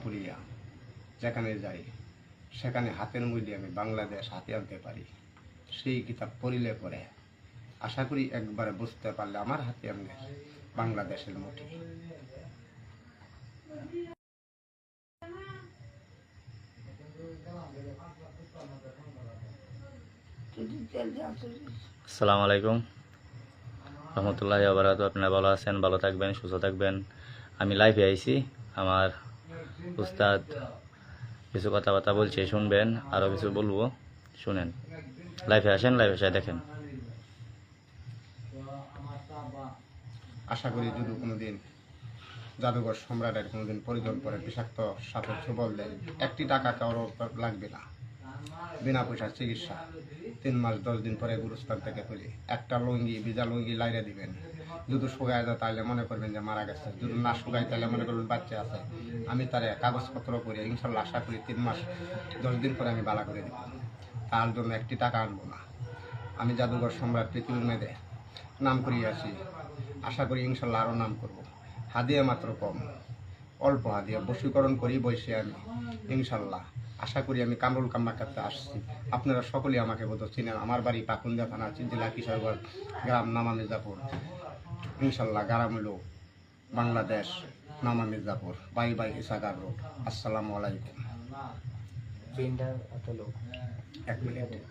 করিয়া যেখানে যাই সেখানে হাতের মধ্যে আমি বাংলাদেশ হাতে আনতে পারি। সেই কিতাব পড়িলে পরে আশা করি একবারে বুঝতে পারলে আমার হাতে আমি বাংলাদেশের মুঠি। আসসালামু আলাইকুম রহমতুল্লাহি ওয়া বারাকাতুহু। আপনারা ভালো আছেন, ভালো থাকবেন, সুস্থ থাকবেন। আমি লাইভে আইছি, আমার উস্তাদ কিছু কথাবার্তা বলছে, শুনবেন। আরও কিছু বলবো, শুনেন। লাইভে আসেন, লাইভে এসে দেখেন। আশা করি যদি কোনোদিন জাদুঘর সম্রাটের কোনোদিন প্রয়োজন পড়ে বিষাক্ত সাপের ছোবল দেয়, একটি টাকা কারো লাগবে না, বিনা পয়সার চিকিৎসা। 3 মাস 10 দিন পরে গুরুস্থান থেকে তুলি একটা লুঙ্গি, ভিজা লুঙ্গি লাইরে দিবেন। যদি শুকায় যায় তাহলে মনে করবেন যে মারা গেছে, যদি না শুকায় তাহলে মনে করবেন বাচ্চা আছে। আমি তারে কাগজপত্র করে ইনশাল্লাহ আশা করি 3 মাস 10 দিন পরে আমি বালা করে দিব। তার জন্য একটি টাকা আনবো না। আমি জাদুঘর সম্রাট পৃথিবীর মেয়েদে নাম করিয়াছি, আশা করি ইনশাল্লাহ আরও নাম করব। হাদিয়া মাত্র কম, অল্প হাদিয়া বশীকরণ করি বসে আমি ইনশাল্লাহ। আশা করি আমি কামরুল কাম্মার কাছে আসছি। আপনারা সকলেই আমাকে বোধ চিনেন। আমার বাড়ি পাকুন্দিয়া থানা, জেলা কিশোরগঞ্জ, গ্রাম নামা মির্জাপুর। ইনশাল্লাহ গ্রাম হলো বাংলাদেশ, নামা মির্জাপুর, বাই বাই ইসাগার রোড। আসসালামু আলাইকুম। 1 মিনিট।